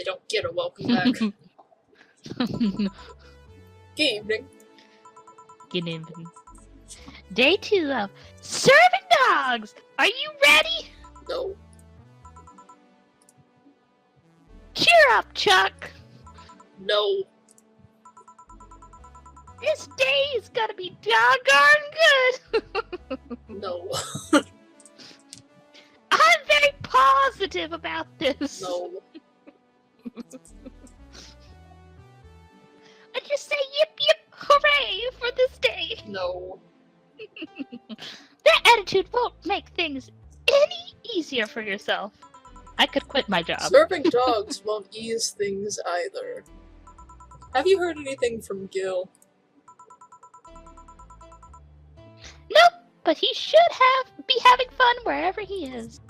They don't get a welcome back. Good evening. Good evening. Day 2 of Serving Dogs! Are you ready? No. Cheer up, Chuck! No. This day is gonna be doggone good! No. I'm very positive about this. No. I just say yip yip hooray for this day. No. That attitude won't make things any easier for yourself. I could quit my job. Serving dogs won't ease things either. Have you heard anything from Gil? Nope, but he should be having fun wherever he is.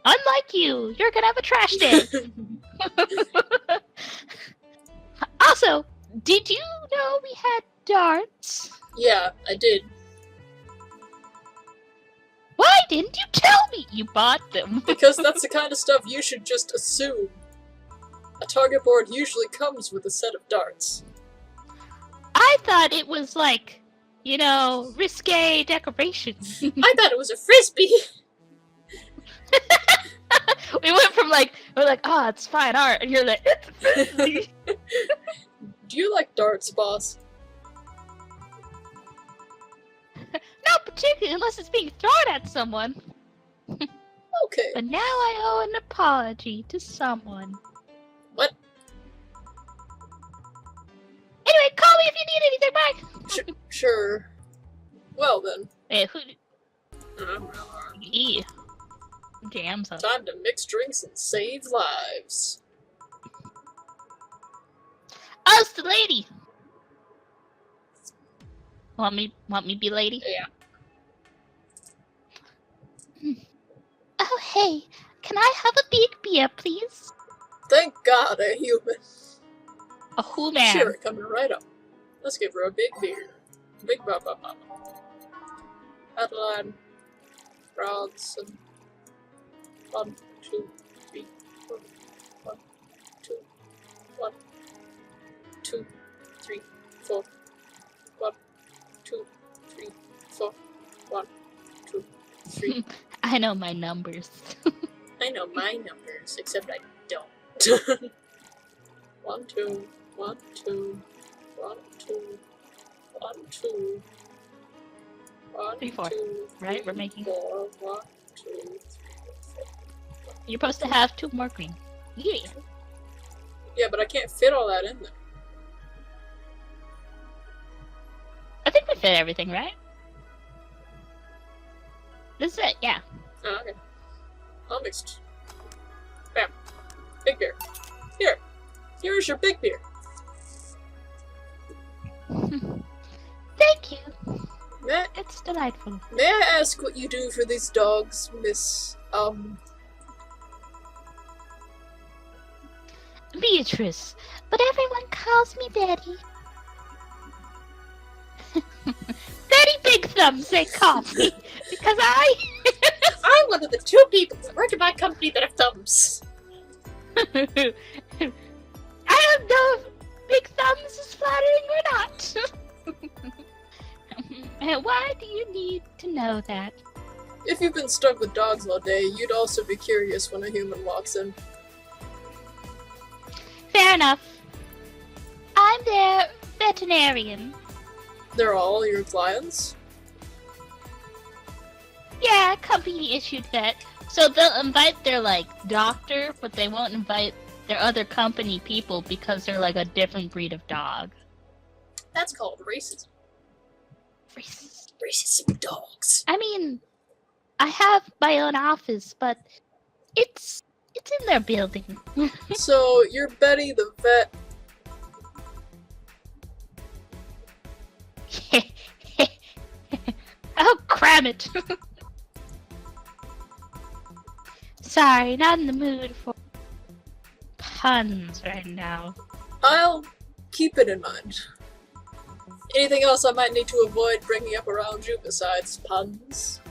Unlike you, you're gonna have a trash day. Also, did you know we had darts? Yeah, I did. Why didn't you tell me you bought them? Because that's the kind of stuff you should just assume. A target board usually comes with a set of darts. I thought it was like, you know, risque decoration. I thought it was a frisbee! We went from we're like, oh, it's fine art, and you're like, it's a frisbee. Do you like darts, boss? Not particularly, unless it's being thrown at someone. Okay. But now I owe an apology to someone. What? Anyway, call me if you need anything, bye! Sure. Well then. Hey, who... Yeah. Jams up. Time to mix drinks and save lives. Oh, it's the lady! Want me be lady? Yeah. Oh, hey. Can I have a big beer, please? Thank God, a human. A who man? Sure, coming right up. Let's give her a big beer. Big baba mama. Adeline. Bronson. 1, 2, 3, 4. 1, 2. 1, 2, 3, 4. 1, 2, 3, 4. 1, 2, 3. I know my numbers. I know my numbers, except I don't. 1, 2, 1, 2, 1, 2, 1, 2, 1, 3, 4, 2, right? We're making 4, 1, 2, 3, 4. You're supposed to have 2 more green. Yeah. Yeah, but I can't fit all that in there. I think we fit everything, right? This is it, yeah. Oh, okay. All mixed. Bam. Big beer. Here. Here's your big beer. Thank you. It's delightful. May I ask what you do for these dogs, Miss, Beatrice, but everyone calls me Betty. Betty Big Thumbs, they call me, because I'm one of the 2 people that work in my company that have thumbs. I don't know if Big Thumbs is flattering or not. Why do you need to know that? If you've been stuck with dogs all day, you'd also be curious when a human walks in. Fair enough. I'm their veterinarian. They're all your clients? Yeah, company issued vet. So they'll invite their, doctor, but they won't invite their other company people because they're, a different breed of dog. That's called racism. Racist. Racism dogs. I mean, I have my own office, but it's in their building. So, you're Betty the vet. Oh, cram it! Sorry, not in the mood for puns right now. I'll keep it in mind. Anything else I might need to avoid bringing up around you besides puns?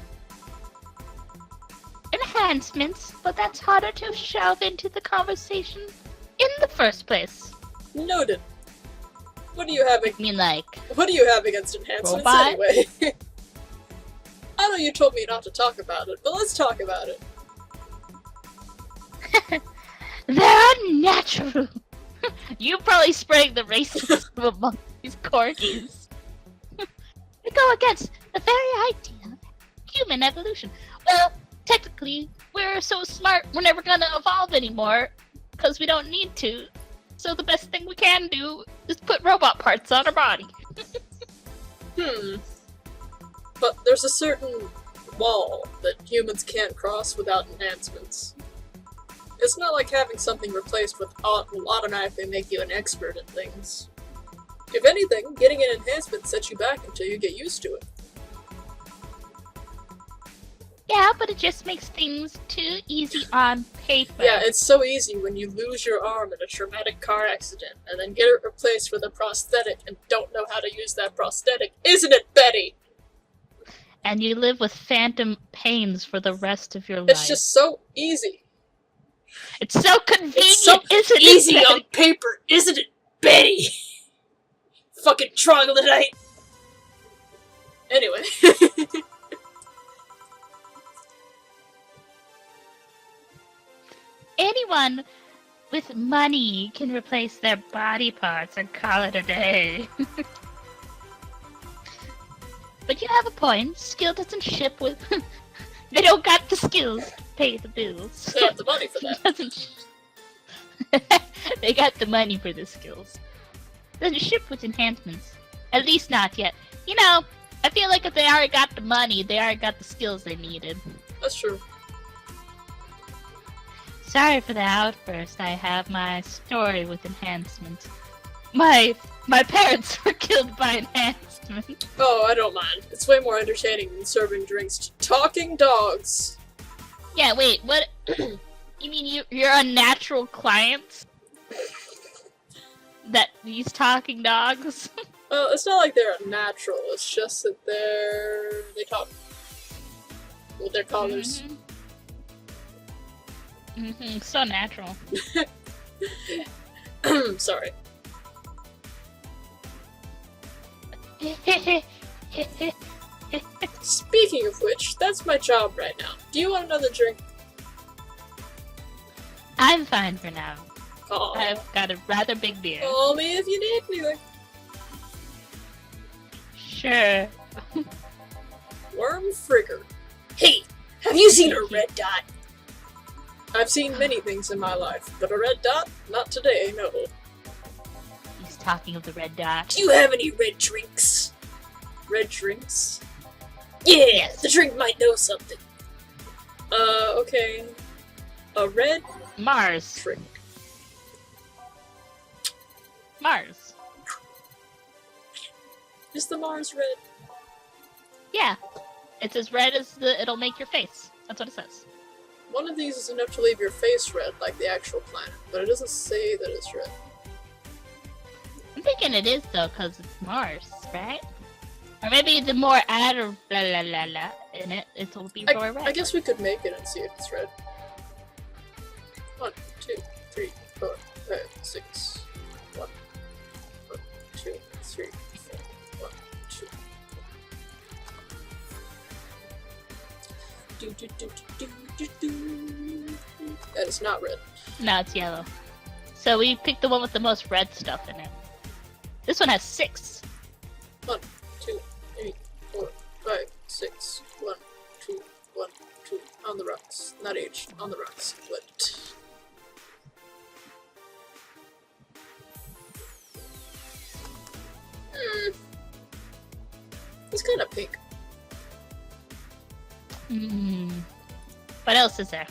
I enhancements, but that's harder to shove into the conversation in the first place. Noted. What do you have? I mean, like, What do you have against enhancements robot? anyway? I know you told me not to talk about it, but let's talk about it. they're unnatural. You probably spraying the racism among these corgis. They go against the very idea of human evolution. Well, technically, we're so smart, we're never gonna evolve anymore, because we don't need to. So the best thing we can do is put robot parts on our body. But there's a certain wall that humans can't cross without enhancements. It's not like having something replaced with will automatically make you an expert at things. If anything, getting an enhancement sets you back until you get used to it. Yeah, but it just makes things too easy on paper. Yeah, it's so easy when you lose your arm in a traumatic car accident and then get it replaced with a prosthetic and don't know how to use that prosthetic, isn't it, Betty? And you live with phantom pains for the rest of your life. It's just so easy. It's so convenient, It's so isn't easy it? on paper, isn't it, Betty? Fucking troglodyte. Anyway. Anyone with money can replace their body parts and call it a day. But you have a point. Skill doesn't ship with... They don't got the skills to pay the bills. They have the money for that. They got the money for the skills. Doesn't ship with enhancements. At least not yet. You know, I feel like if they already got the money, they already got the skills they needed. That's true. Sorry for the outburst. I have my story with enhancements. My parents were killed by enhancement. Oh, I don't mind. It's way more entertaining than serving drinks to talking dogs. Yeah, wait, what? You mean you're unnatural clients? That these talking dogs? Well, it's not like they're unnatural, it's just that they talk with their collars. So natural. Sorry. Speaking of which, that's my job right now. Do you want another drink? I'm fine for now. Aw. I've got a rather big beer. Call me if you need anything. Sure. Worm Frigger. Hey, have you seen a red dot? I've seen many things in my life, but a red dot? Not today, no. He's talking of the red dot. Do you have any red drinks? Red drinks? Yeah, Yes. the drink might know something. Okay. A red Mars. drink. Mars. Is the Mars red? Yeah. It's as red as it'll make your face. That's what it says. One of these is enough to leave your face red, like the actual planet, but it doesn't say that it's red. I'm thinking it is though, because it's Mars, right? Or maybe the more add or blah blah blah blah in it, it'll be more red. I guess we could make it and see if it's red. 1, 2, 3, 4, 5, 6. 1, 2, 3, 4, 1, 2. Do, do, do, do, do, do. That is not red. No, it's yellow. So we picked the one with the most red stuff in it. This one has 6. 1, 2, 3, 4, 5, 6. 1, 2, 1, 2. On the rocks. Not aged. On the rocks. What? It's kind of pink. What else is there?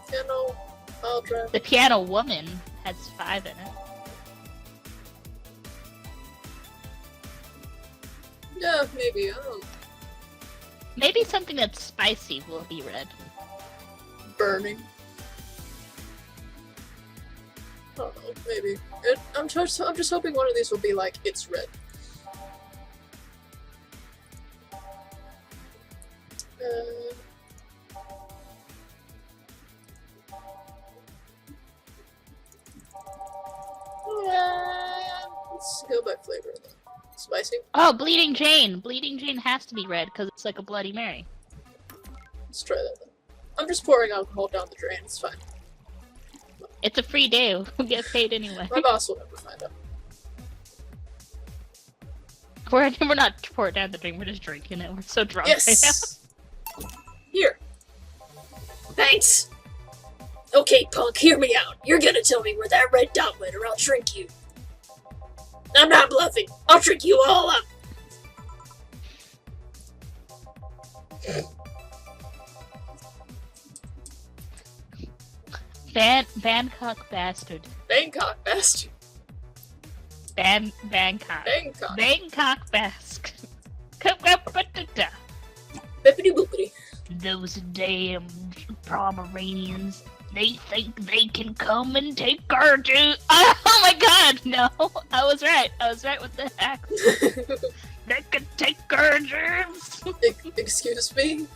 Piano, I'll drive. The piano woman has 5 in it. Yeah, maybe. I don't know. Maybe something that's spicy will be red. Burning. I don't know. Maybe. I'm just hoping one of these will be like, it's red. go by flavor. Spicy? Oh, Bleeding Jane. Bleeding Jane has to be red because it's like a Bloody Mary. Let's try that then. I'm just pouring alcohol down the drain, it's fine. It's a free day. We'll get paid anyway. My boss will never find out. We're not pouring down the drain, we're just drinking it. We're so drunk right Yes! Here. Thanks! Okay, punk, hear me out. You're gonna tell me where that red dot went or I'll shrink you. I'm not bluffing. I'll trick you all up. Bangkok bastard. Bangkok bastard. Bangkok. Bangkok. Bangkok bastard. Bippity boopity. Those damn Pomeranians. They think they can come and take our juice. Oh my god, no. I was right with the axe. They can take our germs. Excuse me?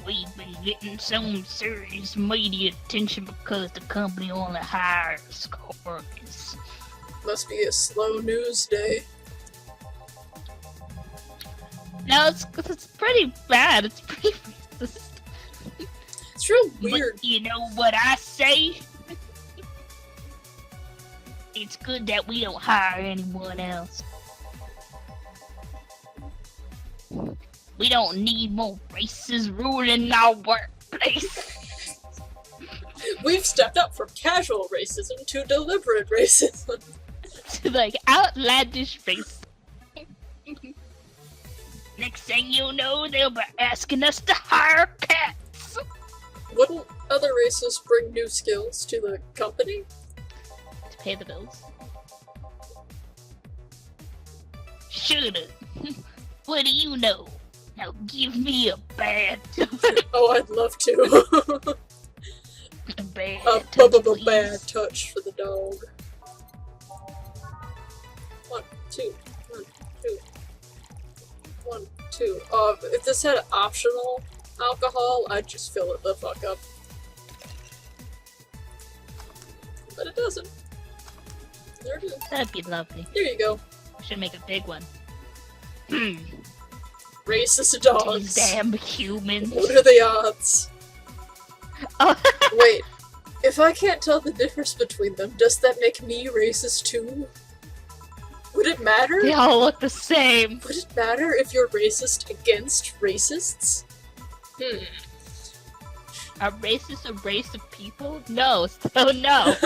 We've been getting some serious media attention because the company only hires corgis. Must be a slow news day. No, it's pretty bad. It's pretty racist. It's real weird. But you know what I say? It's good that we don't hire anyone else. We don't need more races ruling our workplace. We've stepped up from casual racism to deliberate racism. To like outlandish racism. Next thing you know, they'll be asking us to hire cats. Wouldn't other races bring new skills to the company? To pay the bills. Shoulda. What do you know? Now give me a bad touch. Oh, I'd love to. A bad A touch, please. bad touch for the dog. 1, 2, 1, 2. 1, 2. If this had optional alcohol, I'd just fill it the fuck up. But it doesn't. There it is. That'd be lovely. There you go. Should make a big one. Racist These dogs. damn humans. What are the odds? Oh. Wait, if I can't tell the difference between them, does that make me racist too? Would it matter? They all look the same. Would it matter if you're racist against racists? Are racists a race of people? No, so no.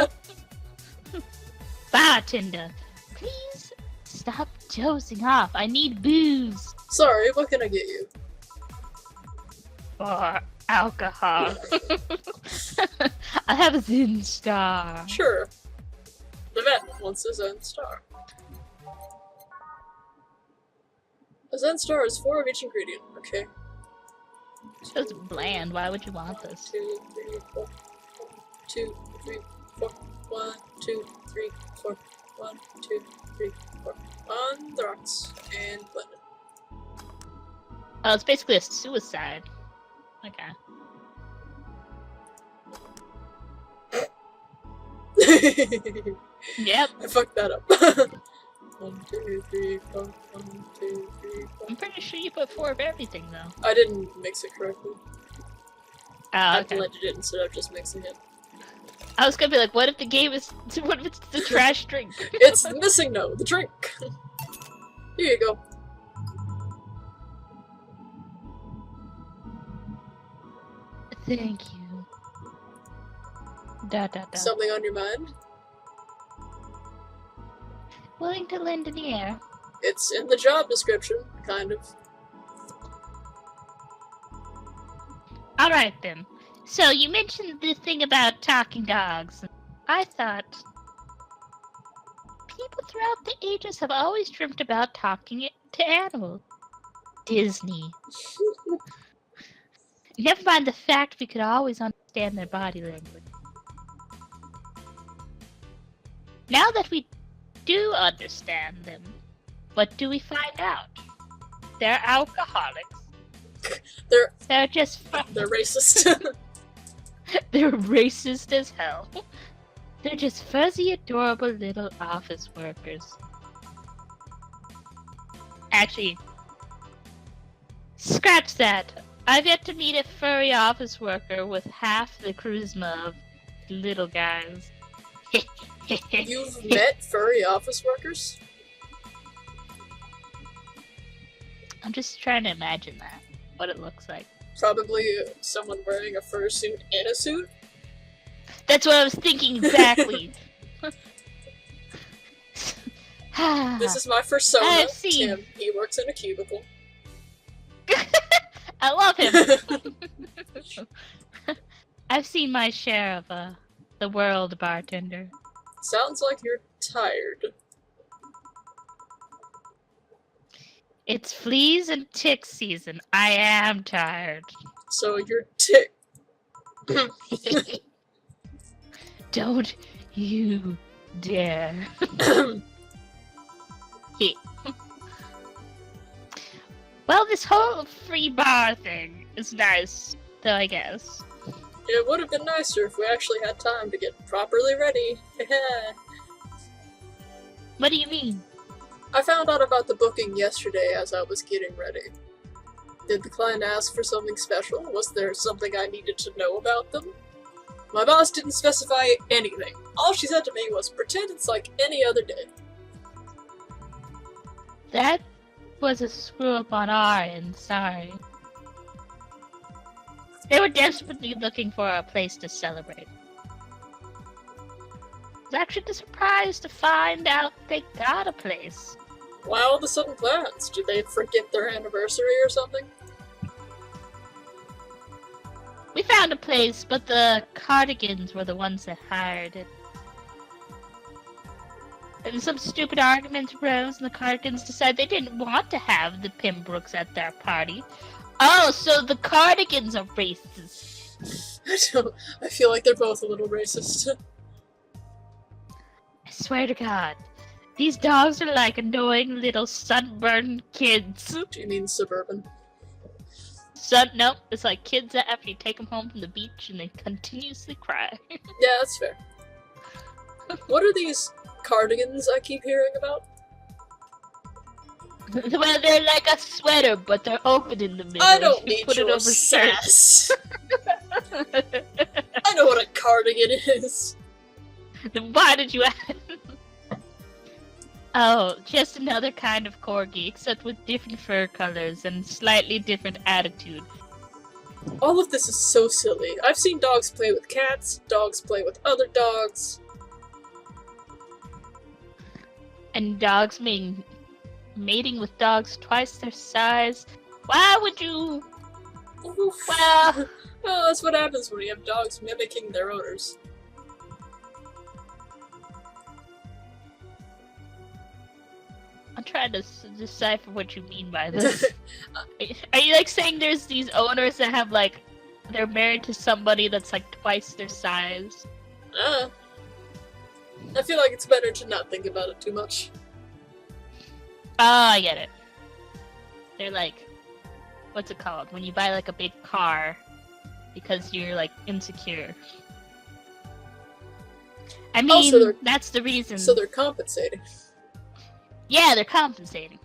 Bartender, please stop dozing off. I need booze. Sorry, what can I get you? Or alcohol. I have a Zen Star. Sure. The vet wants a Zen Star. A Zen Star is 4 of each ingredient, okay. So it's bland. Why would you want this? 2, 3, 4. 2, 3, 4. 1, 2, 3, 4. 1, 2, 3, 4. On the rocks and blend it. Oh, it's basically a suicide. Okay. Yep. I fucked that up. 1, 2, 3, 4. 1, 2, 3, 4. I'm pretty sure you put 4 of everything, though. I didn't mix it correctly. Oh, I okay. blended it instead of just mixing it. I was gonna be like, what if the game is... What if it's the trash drink? It's missing no, the drink. Here you go. Thank you. Da da da. Something on your mind? Willing to lend an ear. It's in the job description, kind of. Alright then. So you mentioned the thing about talking dogs. I thought people throughout the ages have always dreamt about talking it to animals. Disney. Never mind the fact we could always understand their body language. Now that we do understand them, what do we find out? They're alcoholics. They're just They're racist. They're racist as hell. They're just fuzzy, adorable little office workers. Actually, scratch that. I've yet to meet a furry office worker with half the charisma of little guys. You've met furry office workers? I'm just trying to imagine that. What it looks like. Probably someone wearing a fursuit in a suit? That's what I was thinking exactly. This is my persona, I've seen- Tim. He works in a cubicle. I love him. I've seen my share of the world, bartender. Sounds like you're tired. It's fleas and tick season. I am tired. So you're tick. Don't you dare. Well, this whole free bar thing is nice, though, I guess. It would have been nicer if we actually had time to get properly ready. What do you mean? I found out about the booking yesterday as I was getting ready. Did the client ask for something special? Was there something I needed to know about them? My boss didn't specify anything. All she said to me was, pretend it's like any other day. That was a screw-up on our end, sorry. They were desperately looking for a place to celebrate. I was actually surprised to find out they got a place. Why all the sudden plans? Did they forget their anniversary or something? We found a place, but the Cardigans were the ones that hired it. And some stupid argument arose, and the Cardigans decided they didn't want to have the Pembrokes at their party. Oh, so the Cardigans are racist. I feel like they're both a little racist. I swear to God, these dogs are like annoying little sunburned kids. Do you mean suburban? Nope, it's like kids that after you take them home from the beach and they continuously cry. Yeah, that's fair. What are these cardigans I keep hearing about? Well, they're like a sweater, but they're open in the middle. I don't You need put it your over sass. I know what a cardigan is. Then why did you ask? Oh, just another kind of corgi, except with different fur colors and slightly different attitude. All of this is so silly. I've seen dogs play with cats, dogs play with other dogs. And dogs mating with dogs twice their size. Why would you? Oof. Well, Well, that's what happens when you have dogs mimicking their owners. I'm trying to decipher what you mean by this. Are you like saying there's these owners that have like they're married to somebody that's like twice their size? I feel like it's better to not think about it too much. Ah, I get it. They're like, what's it called? When you buy like a big car because you're like insecure. I mean, Oh, so that's the reason. So they're compensating. Yeah, they're compensating.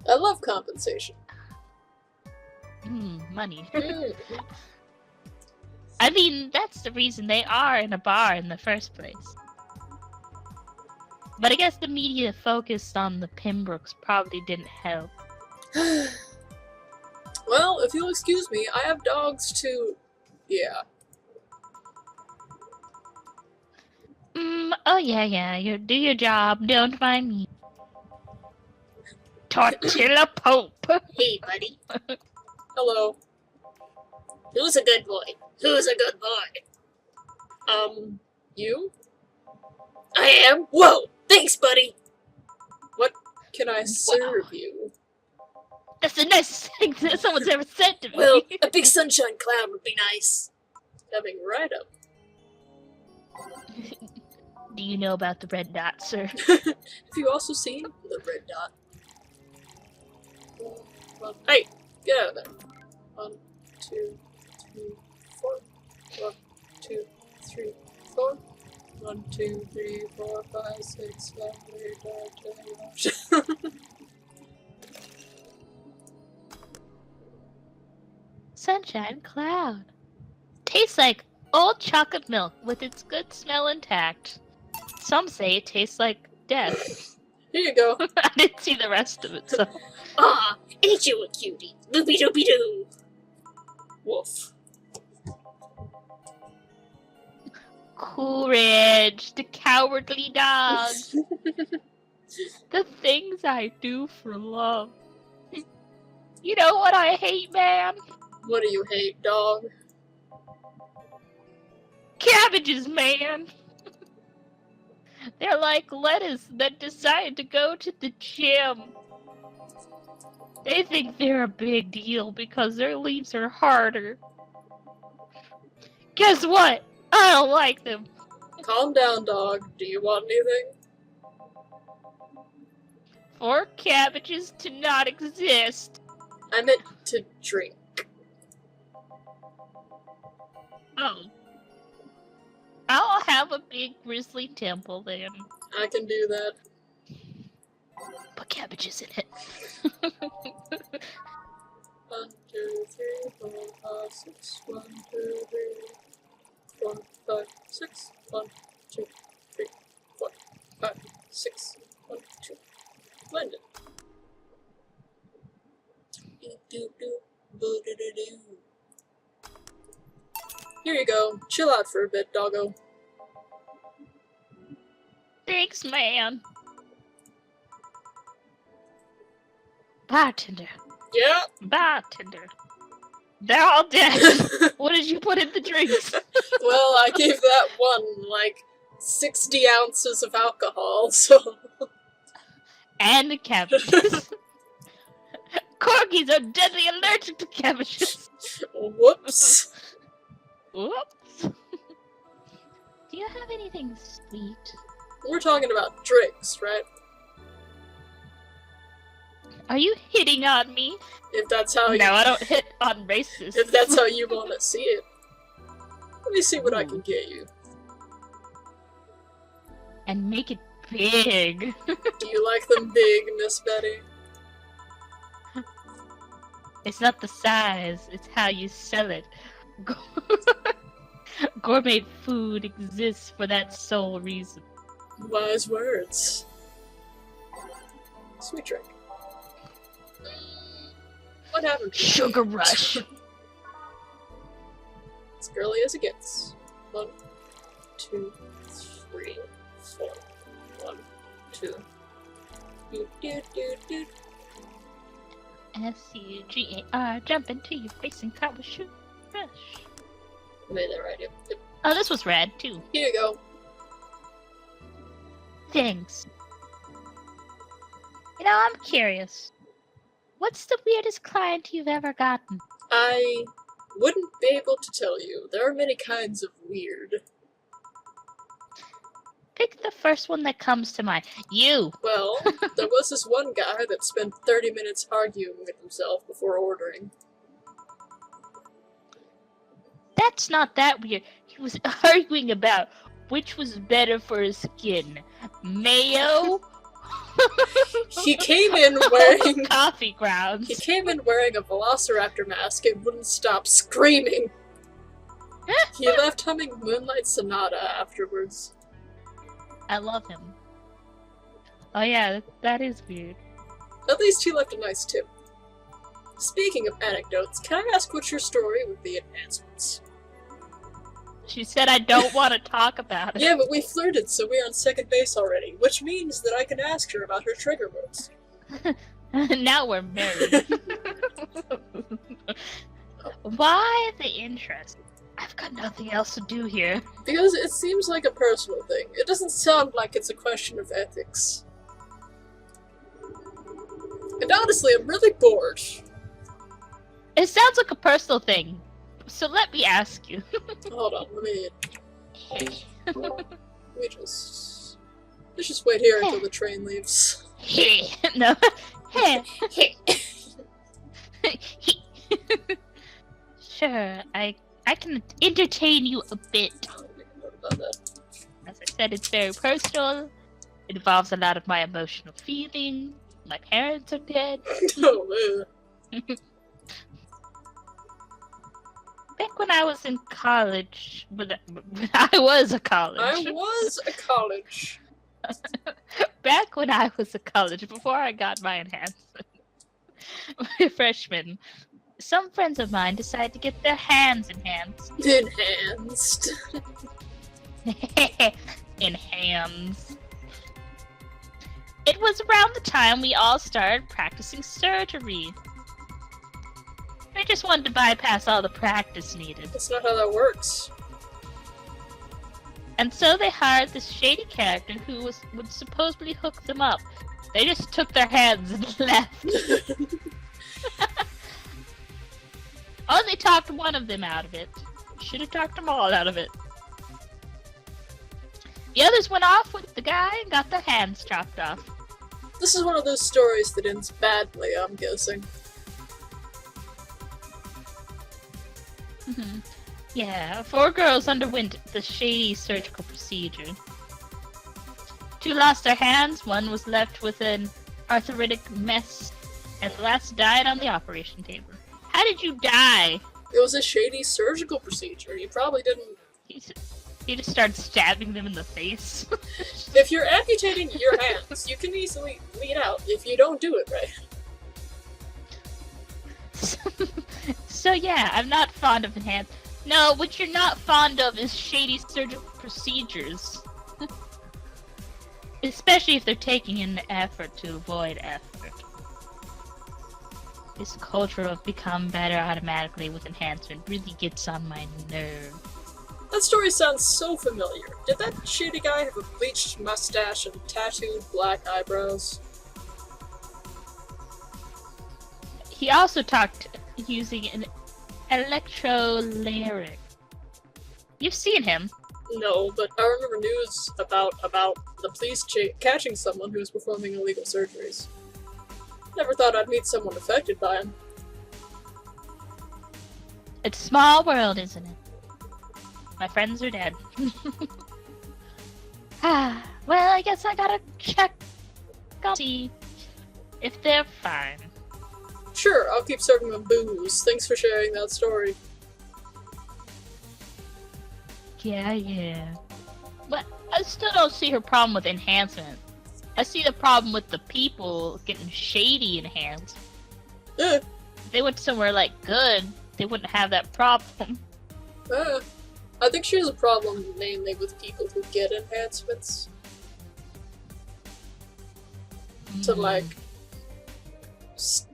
I love compensation. Money. Mm. I mean, that's the reason they are in a bar in the first place. But I guess the media focused on the Pembrokes probably didn't help. Well, if you'll excuse me, I have dogs too. Yeah. Oh yeah, you do your job, don't mind me. Tortilla Pope! Hey, buddy. Hello. Who's a good boy? Who's a good boy? You? I am? Whoa! Thanks, buddy! What can I serve you? That's the nicest thing that someone's ever said to me. Well, a big sunshine cloud would be nice. Coming right up. Do you know about the red dot, sir? Have you also seen the red dot? Hey, get out of there. 1, 2, 3, 4. 1, 2, 3, 4. 1, 1, 2, 3, 4, 5, 6, 7, 8, 9, 10. Sunshine Cloud. Tastes like old chocolate milk with its good smell intact. Some say it tastes like death. Here you go. I didn't see the rest of it, so. Aw, ain't you a cutie? Loopy doopy doo. Woof. Courage, the cowardly dog. The things I do for love. You know what I hate, man? What do you hate, dog? Cabbages, man. They're like lettuce that decide to go to the gym. They think they're a big deal because their leaves are harder. Guess what? I don't like them. Calm down, dog. Do you want anything? For cabbages to not exist. I meant to drink. Oh. I'll have a big grizzly temple then. I can do that. Put cabbages in it. 1, 2, 3, 4, 5, 6. 1, 2, 3, 4, 5, 6. 1, 2, 3, 4, 5, 6. 1, 2. Blend it. Here you go. Chill out for a bit, doggo. Thanks, man. Bartender. Yeah. Bartender. They're all dead. What did you put in the drinks? Well, I gave that one, like, 60 ounces of alcohol, so... And the cabbages. Corgis are deadly allergic to cabbages. Whoops. Whoops. Do you have anything sweet? We're talking about drinks, right? Are you hitting on me? If that's how you... No, I don't hit on racists. If that's how you want to see it. Let me see what I can get you. And make it big. Do you like them big, Miss Betty? It's not the size, it's how you sell it. Gourmet food exists for that sole reason. Wise words. Sweet drink. What happened? Sugar rush. As girly as it gets. 1, 2, 3, 4. 1, 2. Do, do, do, do. SCGAR, jump into your face and cop with sugar rush. I made that right. Yep. Oh, this was rad too. Here you go. Thanks. You know, I'm curious. What's the weirdest client you've ever gotten? I wouldn't be able to tell you. There are many kinds of weird. Pick the first one that comes to mind. You! Well, there was this one guy that spent 30 minutes arguing with himself before ordering. That's not that weird. He was arguing about which was better for his skin. Mayo? He came in wearing... Coffee grounds. He came in wearing a Velociraptor mask and wouldn't stop screaming. He left humming Moonlight Sonata afterwards. I love him. Oh yeah, that is weird. At least he left a nice tip. Speaking of anecdotes, can I ask what's your story with the enhancements? She said I don't want to talk about it. Yeah, but we flirted, so we're on second base already, which means that I can ask her about her trigger words. Now we're married. Why the interest? I've got nothing else to do here. Because it seems like a personal thing. It doesn't sound like it's a question of ethics. And honestly, I'm really bored. It sounds like a personal thing. So let me ask you. Hold on, let's just wait here until the train leaves. No. Sure, I can entertain you a bit. I'll make a note about that. That's said it's very personal. It involves a lot of my emotional feeling. My parents are dead. Oh, Back when I was in college, when I was a college. I was a college. Back when I was a college, before I got my enhancement, my freshman, some friends of mine decided to get their hands enhanced. Enhanced. Enhanced. It was around the time we all started practicing surgery. They just wanted to bypass all the practice needed. That's not how that works. And so they hired this shady character who would supposedly hook them up. They just took their hands and left. Only talked one of them out of it. Should have talked them all out of it. The others went off with the guy and got their hands chopped off. This is one of those stories that ends badly, I'm guessing. Yeah, 4 girls underwent the shady surgical procedure. 2 lost their hands, 1 was left with an arthritic mess, and the last died on the operation table. How did you die? It was a shady surgical procedure. You probably didn't... You just started stabbing them in the face. If you're amputating your hands, you can easily bleed out if you don't do it right. So yeah, I'm not fond of enhanced. No, what you're not fond of is shady surgical procedures. Especially if they're taking an effort to avoid effort. This culture of become better automatically with enhancement really gets on my nerve. That story sounds so familiar. Did that shady guy have a bleached mustache and tattooed black eyebrows? He also talked using an electrolyric. You've seen him. No, but I remember news about the police catching someone who was performing illegal surgeries. Never thought I'd meet someone affected by him. It's a small world, isn't it? My friends are dead. Well, I guess I gotta check. I'll see if they're fine. Sure, I'll keep serving them booze. Thanks for sharing that story. Yeah. But I still don't see her problem with enhancement. I see the problem with the people getting shady enhanced. Eh, If they went somewhere like good, they wouldn't have that problem. I think she has a problem mainly with people who get enhancements. To, like,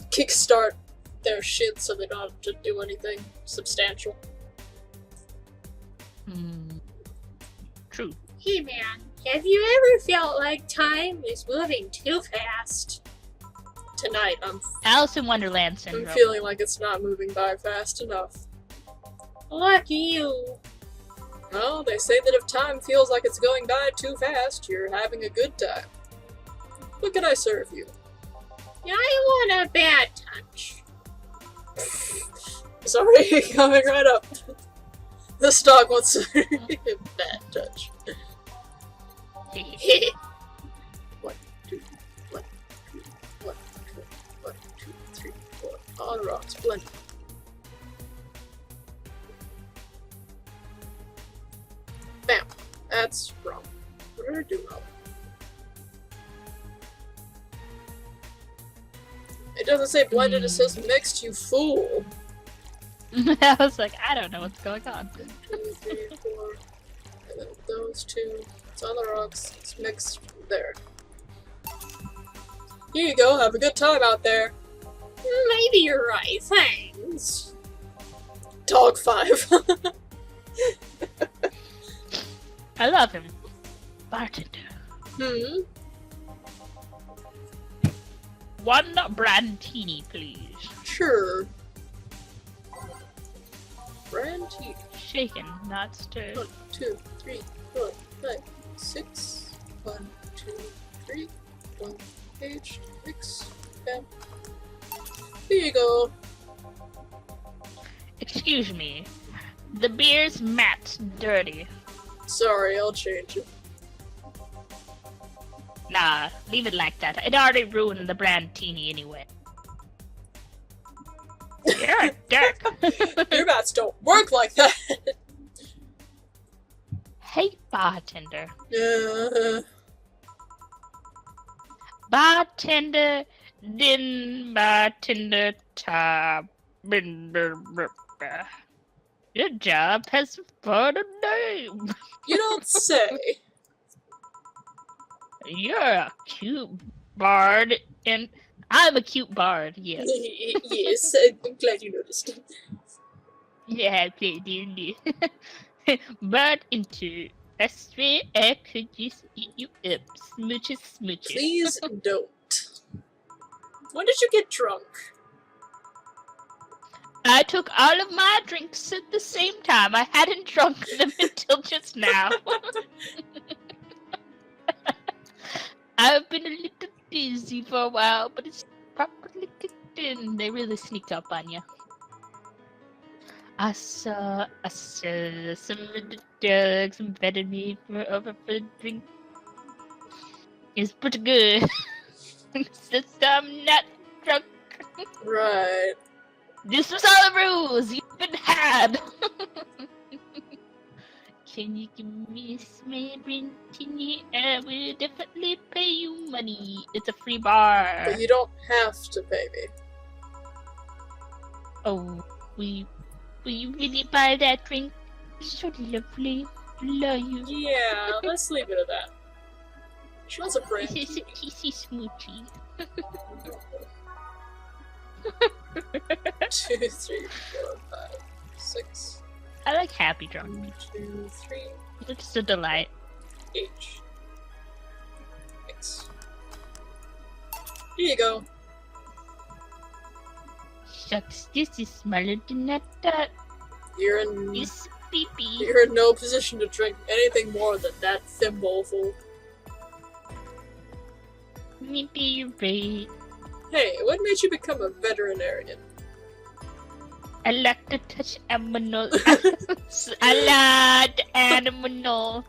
kickstart their shit so they don't have to do anything substantial. True. Hey man, have you ever felt like time is moving too fast? Tonight, Alice in Wonderland I'm syndrome. feeling like it's not moving by fast enough. Lucky you. Well, they say that if time feels like it's going by too fast, you're having a good time. What can I serve you? I want a bad touch. Sorry, coming right up. This dog wants a bad touch. 1, 2, 1, 2, 1, 2, 1, 2, 3, 4. On the rocks, blended. Bam. That's wrong. What did I do wrong? It doesn't say blended, it says mixed, you fool. I was like, I don't know what's going on. 1, 2, 3, 4. And then those 2. It's on the rocks. It's mixed there. Here you go. Have a good time out there. Maybe you're right, thanks. Dog 5. I love him. Bartender. 1 brandtini, please. Sure. Brand tea. Shaken, not stirred. 1, 2, 3, 4, 5, 6. 1, 2, 3. 1 page. Mix. Bam. Here you go. Excuse me. The beer's matte dirty. Sorry, I'll change it. Nah, leave it like that. It already ruined the brand teeny anyway. You're a jerk. Your bats don't work like that. Hey, bartender. Uh, Bartender, din bartender, tab. Your job has fun a name. you don't say. You're a cute bard, and I'm a cute bard, yes. Yes, I'm glad you noticed. Yeah, I played D&D. But into I swear I could just eat you up. Smooches, smooches. Please don't. When did you get drunk? I took all of my drinks at the same time. I hadn't drunk them until just now. I've been a little busy for a while, but it's properly kicked in. They really sneak up on you. I saw some of the drugs embedded me for over for a drink. It's pretty good. Since I'm not drunk. Right. This was all the rules. You've been had. Can you give me a small drink? I will definitely pay you money. It's a free bar. But you don't have to pay me. Oh, will you really buy that drink? So lovely. Love you. Yeah, let's leave it at that. She was a friend. This is a kissy smoochy. 2, 3, 4, 5, 6. I like happy drunk. 1, 2, 3. It's just a delight. H. Thanks. Here you go. Shucks, this is smaller than I thought. You're in. This pee-pee. You're in no position to drink anything more than that thimbleful. Maybe you're right. Hey, what made you become a veterinarian? I like to touch animals. I like animals.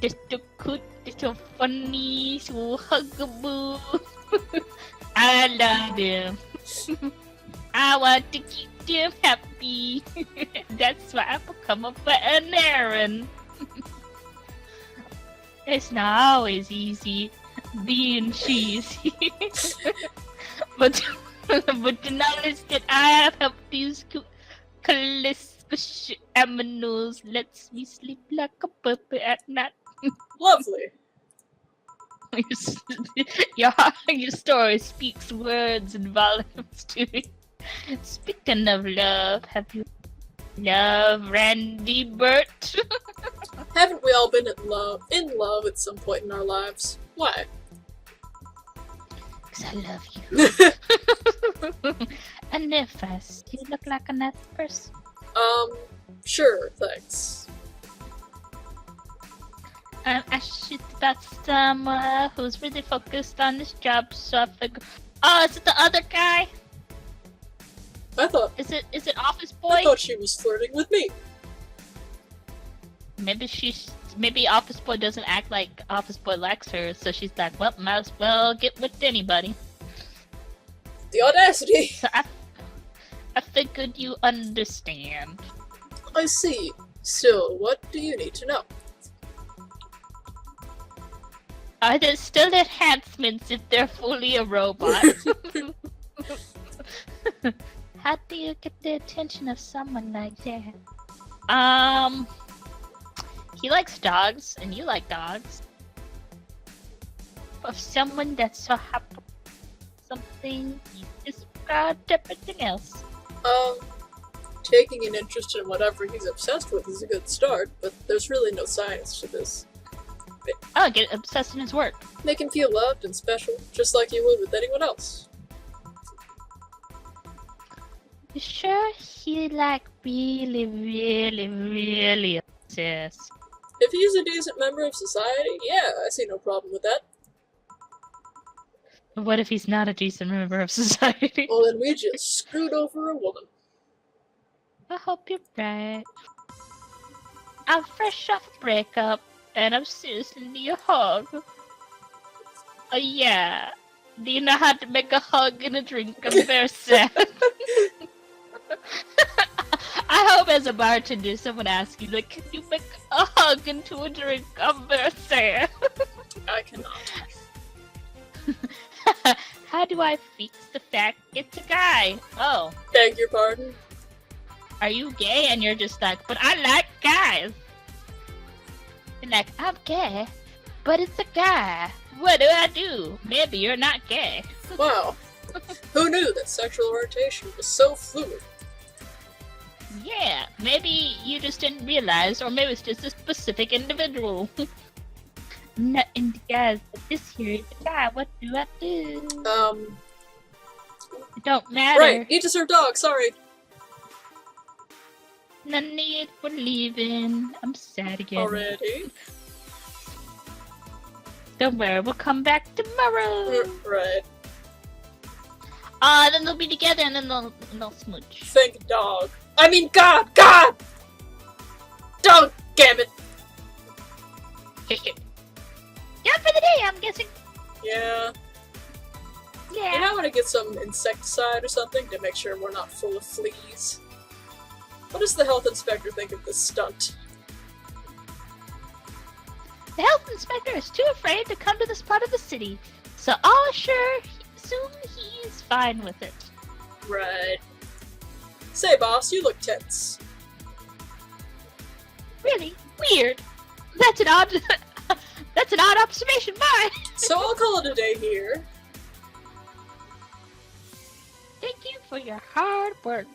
They're so cute, they're so funny, so huggable. I love them. I want to keep them happy. That's why I become a veterinarian. It's not always easy being cheesy. but the knowledge that I have helped these calisp aminos lets me sleep like a puppy at night. Lovely. Your story speaks words and volumes to me. Speaking of love, have you loved Randy Burt? Haven't we all been in love at some point in our lives? Why? Because I love you. And if you look like a nice person. Sure, thanks. I should about someone who's really focused on this job, so I figure. Oh, is it the other guy? I thought Is it Office Boy? she was flirting with me. Maybe Office Boy doesn't act like Office Boy likes her, so she's like, well, might as well get with anybody. The audacity! So I figured you understand. I see. Still, what do you need to know? Are there still enhancements if they're fully a robot? How do you get the attention of someone like that? He likes dogs, and you like dogs. Of someone that's so happy, something you described everything else. Taking an interest in whatever he's obsessed with is a good start, but there's really no science to this. Oh, get obsessed in his work. Make him feel loved and special, just like you would with anyone else. You sure he really obsessed? If he's a decent member of society, yeah, I see no problem with that. But what if he's not a decent member of society? Well, then we just screwed over a woman. I hope you're right. I'm fresh off a breakup, and I'm seriously need a hug. Yeah. Do you know how to make a hug and a drink? I'm very sad. I hope as a bartender someone asks you, like, can you make a hug into a drink? I'm very sad. I cannot. How do I fix the fact it's a guy? Oh, Beg your pardon? are you gay? And you're just like, but I like guys. And like, I'm gay, but it's a guy. What do I do? Maybe you're not gay. Wow. Who knew that sexual orientation was so fluid? Yeah, maybe you just didn't realize, or maybe it's just a specific individual. I'm not into guys, but this here is a guy. What do I do? It don't matter. Right, need to serve dog, sorry. No need for leaving. I'm sad again. Already? Don't worry, we'll come back tomorrow. Right. Then they'll be together and then they'll smooch. Think dog. I mean God! God! Dog, damn it! Done for the day, I'm guessing. Yeah. Yeah. You know, I want to get some insecticide or something to make sure we're not full of fleas. What does the health inspector think of this stunt? The health inspector is too afraid to come to this part of the city, so I'll assume he's fine with it. Right. Say, boss, you look tense. Really? Weird. That's an odd that's an odd observation, bye! So I'll call it a day here. Thank you for your hard work.